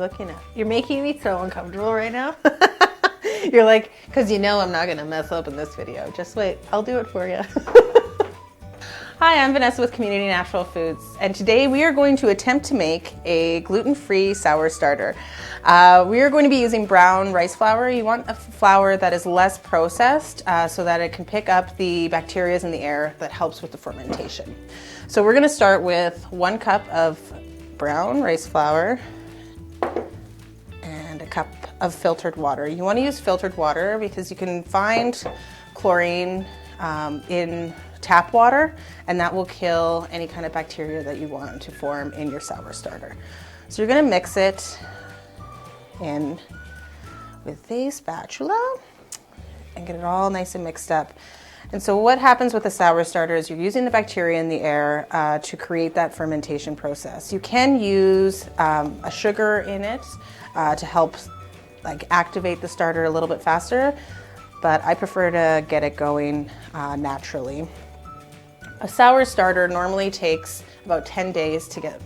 looking at? You're making me so uncomfortable right now. You're like, because you know I'm not going to mess up in this video. Just wait, I'll do it for you. Hi, I'm Vanessa with Community Natural Foods, and today we are going to attempt to make a gluten-free sour starter. We are going to be using brown rice flour. You want a flour that is less processed so that it can pick up the bacteria in the air that helps with the fermentation. So we're going to start with 1 cup of brown rice flour and a cup of filtered water. You want to use filtered water because you can find chlorine in tap water, and that will kill any kind of bacteria that you want to form in your sour starter. So you're going to mix it in with a spatula and get it all nice and mixed up. And so what happens with a sour starter is you're using the bacteria in the air to create that fermentation process. You can use a sugar in it to help activate the starter a little bit faster, but I prefer to get it going naturally. A sour starter normally takes about 10 days to get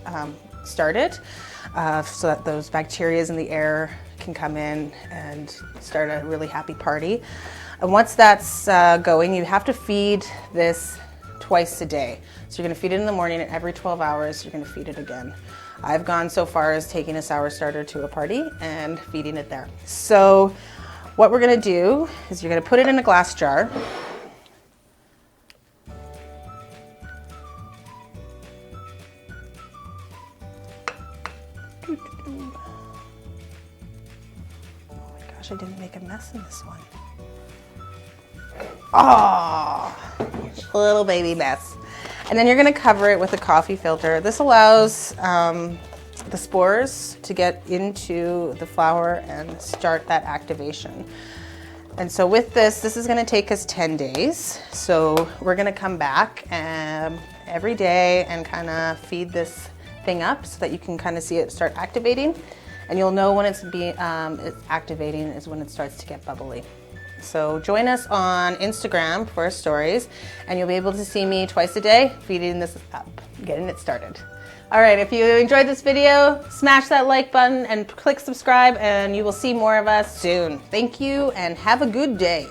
started so that those bacteria in the air can come in and start a really happy party. And once that's going, you have to feed this twice a day. So you're going to feed it in the morning, and every 12 hours you're going to feed it again. I've gone so far as taking a sour starter to a party and feeding it there. So what we're going to do is you're going to put it in a glass jar. Oh my gosh, I didn't make a mess in this one. Oh, little baby mess. And then you're going to cover it with a coffee filter. This allows the spores to get into the flour and start that activation. And so with this is going to take us 10 days. So we're going to come back every day and kind of feed this thing up so that you can kind of see it start activating. And you'll know when it's activating is when it starts to get bubbly. So join us on Instagram for our stories, and you'll be able to see me twice a day feeding this up, getting it started. All right, if you enjoyed this video, smash that like button and click subscribe, and you will see more of us soon. Thank you, and have a good day.